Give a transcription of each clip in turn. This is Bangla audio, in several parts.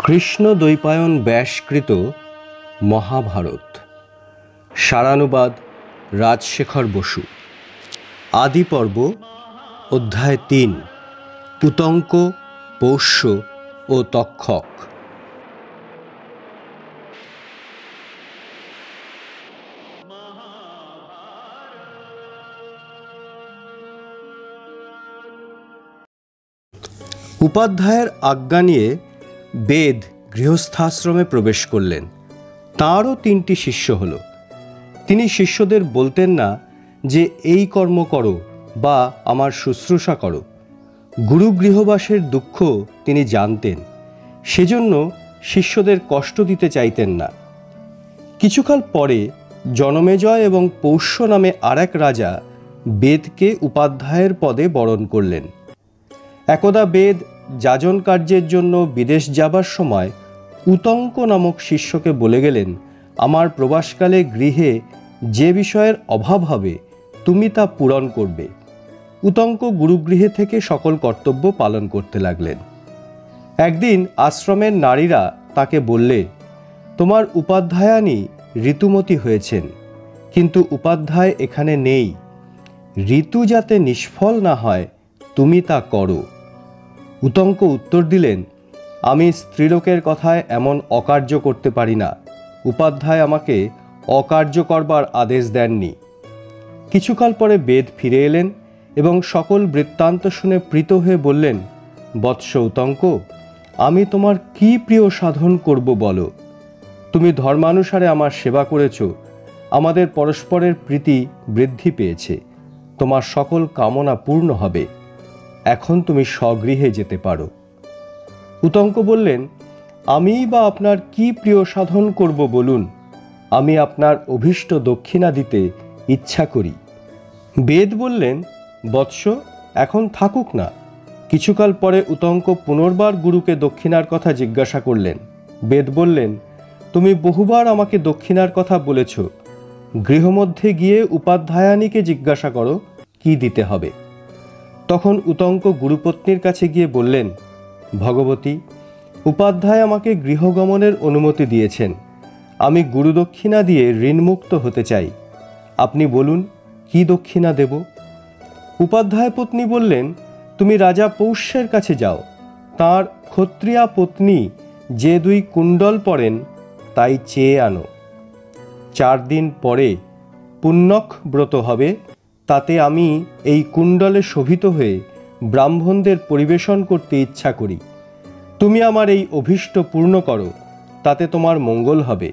কৃষ্ণ দ্বৈপায়ন ব্যাসকৃত মহাভারত, সারানুবাদ রাজশেখর বসু। আদি পর্ব, অধ্যায় ৩, উতঙ্ক, পৌষ্য ও তক্ষক। উপাধ্যায়ের আজ্ঞা নিয়ে বেদ গৃহস্থাশ্রমে প্রবেশ করলেন। তাঁরও ৩টি শিষ্য হল। তিনি শিষ্যদের বলতেন না যে এই কর্ম করো বা আমার শুশ্রূষা করো। গুরু গৃহবাসের দুঃখ তিনি জানতেন, সেজন্য শিষ্যদের কষ্ট দিতে চাইতেন না। কিছুকাল পরে জনমেজয় এবং পৌষ্য নামে আরেক রাজা বেদকে উপাধ্যায়ের পদে বরণ করলেন। একদা বেদ যাজন কার্যের জন্য বিদেশ যাবার সময় উতঙ্ক নামক শিষ্যকে বলে গেলেন, আমার প্রবাসকালে গৃহে যে বিষয়ের অভাব হবে তুমি তা পূরণ করবে। উতঙ্ক গুরুগৃহে থেকে সকল কর্তব্য পালন করতে লাগলেন। একদিন আশ্রমের নারীরা তাকে বললে, তোমার উপাধ্যায়ানী ঋতুমতী হয়েছেন, কিন্তু উপাধ্যায় এখানে নেই। ঋতু যাতে নিষ্ফল না হয় তুমি তা করো। উতঙ্ক উত্তর দিলেন, আমি স্ত্রীলোকের কথায় এমন অকার্য করতে পারি না। উপাধ্যায় আমাকে অকার্য করবার আদেশ দেননি। কিছুকাল পরে বেদ ফিরে এলেন এবং সকল বৃত্তান্ত শুনে প্রীত হয়ে বললেন, বৎস উতঙ্ক, আমি তোমার কি প্রিয় সাধন করব বলো। তুমি ধর্মানুসারে আমার সেবা করেছ, আমাদের পরস্পরের প্রীতি বৃদ্ধি পেয়েছে, তোমার সকল কামনা পূর্ণ হবে। এখন তুমি স্বগৃহে যেতে পারো। উতঙ্ক বললেন, আমিই বা আপনার কি প্রিয় সাধন করব বলুন। আমি আপনার অভীষ্ট দক্ষিণা দিতে ইচ্ছা করি। বেদ বললেন, বৎস, এখন থাকুক না। কিছুকাল পরে উতঙ্ক পুনর্বার গুরুকে দক্ষিণার কথা জিজ্ঞাসা করলেন। বেদ বললেন, তুমি বহুবার আমাকে দক্ষিণার কথা বলেছ। গৃহমধ্যে গিয়ে উপাধ্যায়ানীকে জিজ্ঞাসা করো কি দিতে হবে। তখন উতঙ্ক গুরুপত্নীর কাছে গিয়ে বললেন, ভগবতী, উপাধ্যায় আমাকে গৃহগমনের অনুমতি দিয়েছেন। আমি গুরুদক্ষিণা দিয়ে ঋণমুক্ত হতে চাই। আপনি বলুন কি দক্ষিণা দেব। উপাধ্যায় পত্নী বললেন, তুমি রাজা পৌষ্যের কাছে যাও। তাঁর ক্ষত্রিয়া পত্নী যে 2 কুণ্ডল পরেন তাই চেয়ে আনো। 4 দিন পরে পুণ্যক ব্রত হবে, তাতে আমি এই কুণ্ডলে শোভিত হয়ে ব্রাহ্মণদের পরিবেশন করতে ইচ্ছা করি। তুমি আমার এই অভীষ্ট পূর্ণ করো, তাতে তোমার মঙ্গল হবে,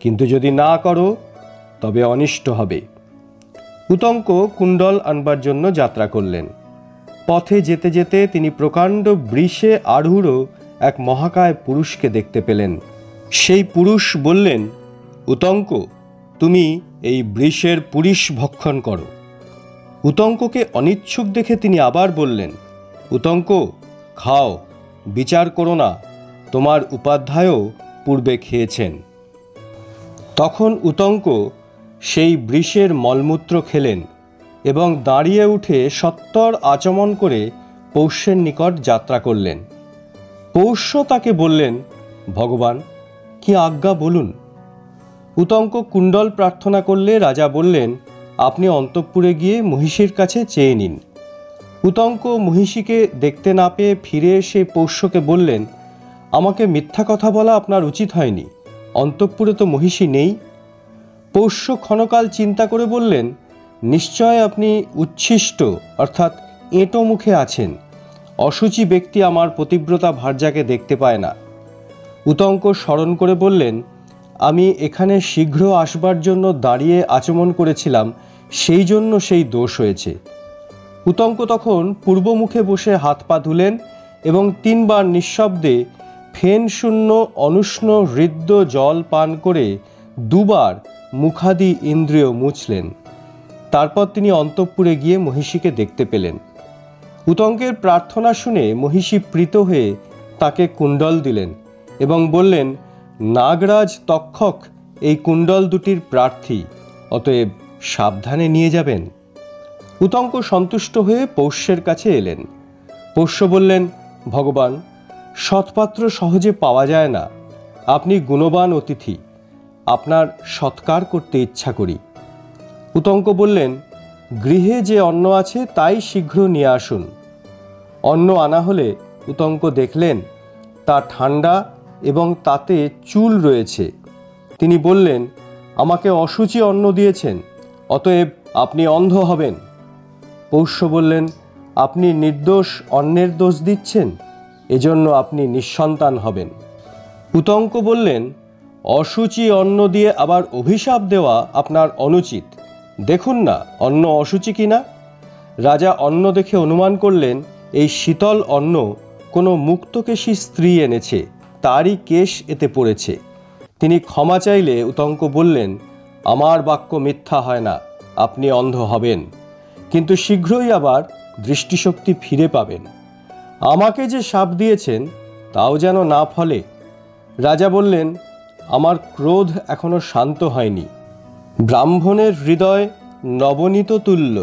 কিন্তু যদি না করো তবে অনিষ্ট হবে। উতঙ্ক কুণ্ডল আনবার জন্য যাত্রা করলেন। পথে যেতে যেতে তিনি প্রকাণ্ড বৃষে আরূঢ় এক মহাকায় পুরুষকে দেখতে পেলেন। সেই পুরুষ বললেন, উতঙ্ক, তুমি এই বৃষের পুরীষ ভক্ষণ করো। উতঙ্ককে অনিচ্ছুক দেখে তিনি আবার বললেন, উতঙ্ক, খাও, বিচার করো না, তোমার উপাধ্যায়ও পূর্বে খেয়েছেন। তখন উতঙ্ক সেই বৃষের মলমূত্র খেলেন এবং দাঁড়িয়ে উঠে সত্বর আচমন করে পৌষ্যের নিকট যাত্রা করলেন। পৌষ্য তাকে বললেন, ভগবান, কি আজ্ঞা বলুন। উতঙ্ক কুণ্ডল প্রার্থনা করলে রাজা বললেন, আপনি অন্তঃপুরে গিয়ে মহিষীর কাছে চেয়ে নিন। উতঙ্ক মহিষীকে দেখতে না পেয়ে ফিরে এসে পৌষ্যকে বললেন, আমাকে মিথ্যা কথা বলা আপনার উচিত হয়নি, অন্তঃপুরে তো মহিষী নেই। পৌষ্য ক্ষণকাল চিন্তা করে বললেন, নিশ্চয় আপনি উচ্ছিষ্ট অর্থাৎ এঁটো মুখে আছেন। অশুচি ব্যক্তি আমার পতিব্রতা ভার্যাকে দেখতে পায় না। উতঙ্ক স্মরণ করে বললেন, আমি এখানে শীঘ্র আসবার জন্য দাঁড়িয়ে আচমন করেছিলাম, সেই জন্য সেই দোষ হয়েছে। উতঙ্ক তখন পূর্বমুখে বসে হাত পা ধুলেন এবং 3 বার নিঃশব্দে ফেন শূন্য অনুষ্ণ হৃদ্য জল পান করে 2 বার মুখাদি ইন্দ্রিয় মুছলেন। তারপর তিনি অন্তঃপুরে গিয়ে মহিষীকে দেখতে পেলেন। উতঙ্কের প্রার্থনা শুনে মহিষী প্রীত হয়ে তাকে কুণ্ডল দিলেন এবং বললেন, নাগরাজ তক্ষক এই কুণ্ডল দুটির প্রার্থী, অতএব সাবধানে নিয়ে যাবেন। উতঙ্ক সন্তুষ্ট হয়ে পৌষ্যের কাছে এলেন। পৌষ্য বললেন, ভগবান, সৎপাত্র সহজে পাওয়া যায় না। আপনি গুণবান অতিথি, আপনার সৎকার করতে ইচ্ছা করি। উতঙ্ক বললেন, গৃহে যে অন্ন আছে তাই শীঘ্র নিয়ে আসুন। অন্ন আনা হলে উতঙ্ক দেখলেন তা ঠান্ডা এবং তাতে চুল রয়েছে। তিনি বললেন, আমাকে অশুচি অন্ন দিয়েছেন, অতএব আপনি অন্ধ হবেন। পৌষ্য বললেন, আপনি নির্দোষ অন্নের দোষ দিচ্ছেন, এজন্য আপনি নিঃসন্তান হবেন। উতঙ্ক বললেন, অশুচি অন্ন দিয়ে আবার অভিশাপ দেওয়া আপনার অনুচিত। দেখুন না অন্ন অশুচি কিনা। রাজা অন্ন দেখে অনুমান করলেন এই শীতল অন্ন কোনো মুক্তকেশী স্ত্রী এনেছে, তারই কেশ এতে পড়েছে। তিনি ক্ষমা চাইলে উতঙ্ক বললেন, আমার বাক্য মিথ্যা হয় না, আপনি অন্ধ হবেন, কিন্তু শীঘ্রই আবার দৃষ্টিশক্তি ফিরে পাবেন। আমাকে যে শাপ দিয়েছেন তাও যেন না ফলে। রাজা বললেন, আমার ক্রোধ এখনো শান্ত হয়নি। ব্রাহ্মণের হৃদয় নবনীত তুল্য,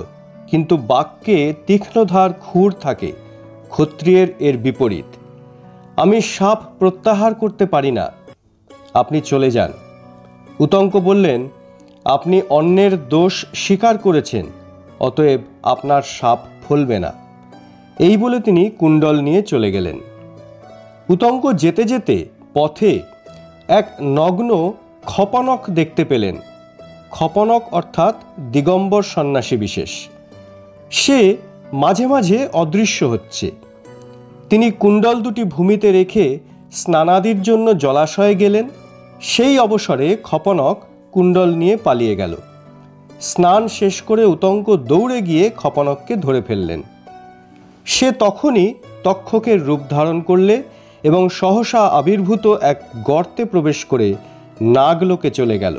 কিন্তু বাক্যে তীক্ষ্ণধার খুর থাকে, ক্ষত্রিয়ের এর বিপরীত। আমি শাপ প্রত্যাহার করতে পারি না, আপনি চলে যান। উতঙ্ক বললেন, আপনি অন্যের দোষ স্বীকার করেছেন, অতএব আপনার শাপ ফলবে না। এই বলে তিনি কুণ্ডল নিয়ে চলে গেলেন। উতঙ্ক যেতে যেতে পথে এক নগ্ন খপনক দেখতে পেলেন। খপনক অর্থাৎ দিগম্বর সন্ন্যাসী বিশেষ। সে মাঝে মাঝে অদৃশ্য হচ্ছে। তিনি কুণ্ডল দুটি ভূমিতে রেখে স্নানাদির জন্য জলাশয়ে গেলেন। সেই অবসরে খপনক কুণ্ডল নিয়ে পালিয়ে গেল। স্নান শেষ করে উতঙ্ক দৌড়ে গিয়ে খপনককে ধরে ফেললেন। সে তখনই তক্ষকের রূপ ধারণ করলে এবং সহসা আবির্ভূত এক গর্তে প্রবেশ করে নাগলোকে চলে গেল।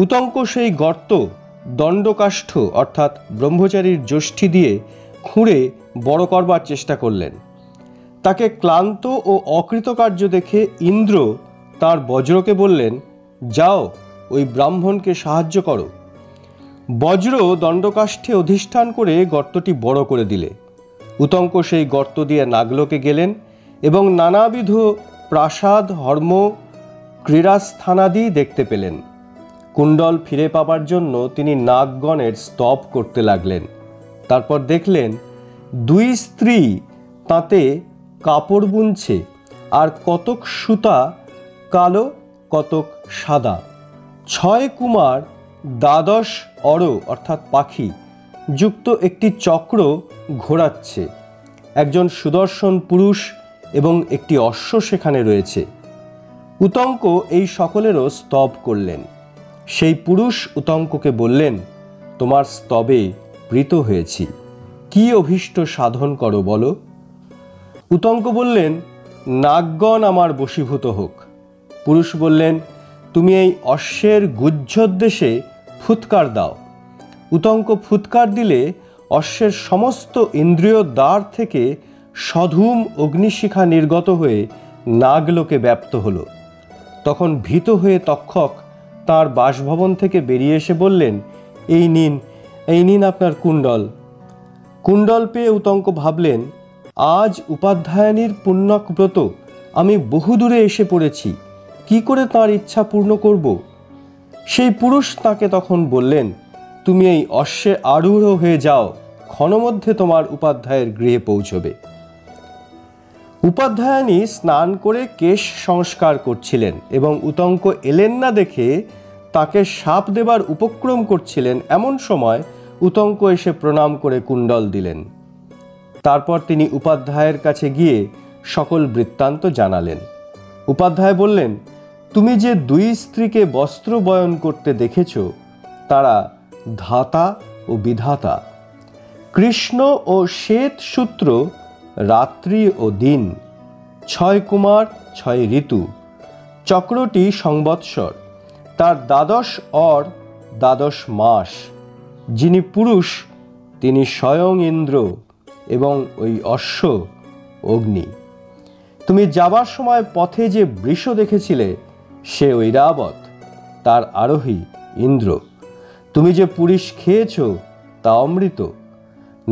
উতঙ্ক সেই গর্ত দণ্ডকাষ্ঠ অর্থাৎ ব্রহ্মচারীর যষ্টি দিয়ে খুঁড়ে বড় করবার চেষ্টা করলেন। তাকে ক্লান্ত ও অকৃতকার্য দেখে ইন্দ্র তার বজ্রকে বললেন, যাও ওই ব্রাহ্মণকে সাহায্য করো। বজ্র দণ্ডকাষ্ঠে অধিষ্ঠান করে গর্তটি বড় করে দিলে। উতঙ্ক সেই গর্ত দিয়ে নাগলোকে গেলেন এবং নানাবিধ প্রাসাদ, হর্ম, ক্রীড়াস্থানাদি দেখতে পেলেন। কুণ্ডল ফিরে পাবার জন্য তিনি নাগগণের স্তব করতে লাগলেন। তারপর দেখলেন দুই স্ত্রী তাতে কাপড় বুনছে, আর কতক সুতা কালো, কতক সাদা। 6 কুমার দ্বাদশ অর অর্থাৎ পাখি যুক্ত একটি চক্র ঘোরাচ্ছে। একজন সুদর্শন পুরুষ এবং একটি অশ্ব সেখানে রয়েছে। উতঙ্ক এই সকলেরও স্তব করলেন। সেই পুরুষ উতঙ্ককে বললেন, তোমার স্তবে প্রীত হয়েছি, কি অভীষ্ট সাধন করো বলো। উতঙ্ক বললেন, নাগগণ আমার বশীভূত হোক। পুরুষ বললেন, তুমি এই অশ্বের গুহ্যোদ্দেশে ফুৎকার দাও। উতঙ্ক ফুৎকার দিলে অশ্বের সমস্ত ইন্দ্রিয় দ্বার থেকে সধূম অগ্নিশিখা নির্গত হয়ে নাগলোকে ব্যাপ্ত হলো। তখন ভীত হয়ে তক্ষক তাঁর বাসভবন থেকে বেরিয়ে এসে বললেন, এই নিন আপনার কুণ্ডল। কুণ্ডল পেয়ে উতঙ্ক ভাবলেন, আজ উপাধ্যায়নীর পুণ্যক ব্রত, আমি বহুদূরে এসে পড়েছি, কি করে তাঁর ইচ্ছা পূর্ণ করব। সেই পুরুষ তাকে তখন বললেন, তুমি এই অশ্বে আরূঢ় হয়ে যাও, ক্ষণমধ্যে তোমার উপাধ্যায়ের গৃহে পৌঁছবে। উপাধ্যায়নী স্নান করে কেশ সংস্কার করছিলেন এবং উতঙ্ক এলেন না দেখে তাকে শাপ দেবার উপক্রম করছিলেন। এমন সময় উতঙ্ক এসে প্রণাম করে কুণ্ডল দিলেন। তারপর তিনি উপাধ্যায়ের কাছে গিয়ে সকল বৃত্তান্ত জানালেন। উপাধ্যায় বললেন, তুমি যে 2 স্ত্রীকে বস্ত্র বয়ন করতে দেখেছ, তারা ধাতা ও বিধাতা। কৃষ্ণ ও শ্বেত সূত্র রাত্রি ও দিন, 6 কুমার 6 ঋতু। চক্রটি সংবৎসর, তার 12 অর 12 মাস। যিনি পুরুষ তিনি স্বয়ং ইন্দ্র এবং ওই অশ্ব অগ্নি। তুমি যাবার সময় পথে যে বৃষ দেখেছিলে সে ঐরাবত, তার আরোহী ইন্দ্র। তুমি যে পুরীশ খেয়েছ তা অমৃত।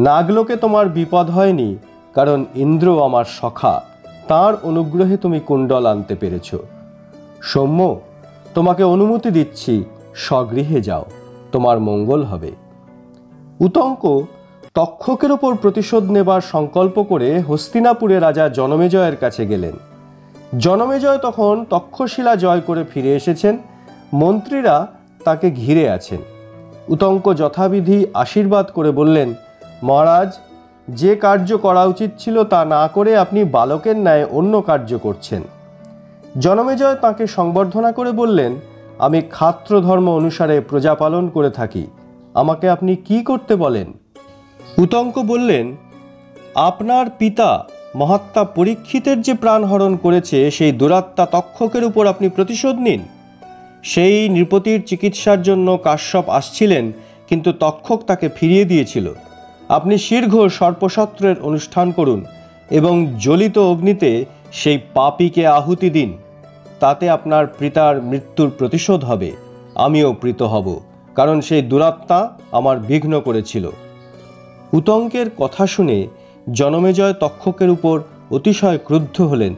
নাগলোকে তোমার বিপদ হয়নি, কারণ ইন্দ্র আমার সখা, তার অনুগ্রহে তুমি কুণ্ডল আনতে পেরেছ। সৌম্য, তোমাকে অনুমতি দিচ্ছি, স্বগৃহে যাও, তোমার মঙ্গল হবে। উতঙ্ক তক্ষকের ওপর প্রতিশোধ নেবার সংকল্প করে হস্তিনাপুরে রাজা জনমেজয়ের কাছে গেলেন। জনমেজয় তখন তক্ষশিলা জয় করে ফিরে এসেছেন। মন্ত্রীরা তাকে ঘিরে আছেন। উতঙ্ক যথাবিধি আশীর্বাদ করে বললেন, মহারাজ, যে কার্য করা উচিত ছিল তা না করে আপনি বালকের ন্যায় অন্য কার্য করছেন। জনমেজয় তাঁকে সংবর্ধনা করে বললেন, আমি ক্ষাত্র ধর্ম অনুসারে প্রজা পালন করে থাকি, আমাকে আপনি কি করতে বলেন? উতঙ্ক বললেন, আপনার পিতা মহাত্মা পরীক্ষিতের যে প্রাণহরণ করেছে সেই দুরাত্মা তক্ষকের উপর আপনি প্রতিশোধ নিন। সেই নৃপতির চিকিৎসার জন্য কাশ্যপ আসছিলেন, কিন্তু তক্ষক তাকে ফিরিয়ে দিয়েছিল। আপনি শীর্ঘ সর্পসত্রের অনুষ্ঠান করুন এবং জ্বলিত অগ্নিতে সেই পাপীকে আহুতি দিন। তাতে আপনার পিতার মৃত্যুর প্রতিশোধ হবে, আমিও প্রীত হব, কারণ সেই দুরাত্মা আমার বিঘ্ন করেছিল। উতঙ্কের কথা শুনে জনমেজয় তক্ষকের উপর অতিশয় ক্রুদ্ধ হলেন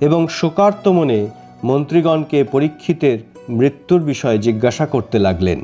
এবং শোকার্ত মনে মন্ত্রীগণকে পরীক্ষিতের মৃত্যুর বিষয়ে জিজ্ঞাসা করতে লাগলেন।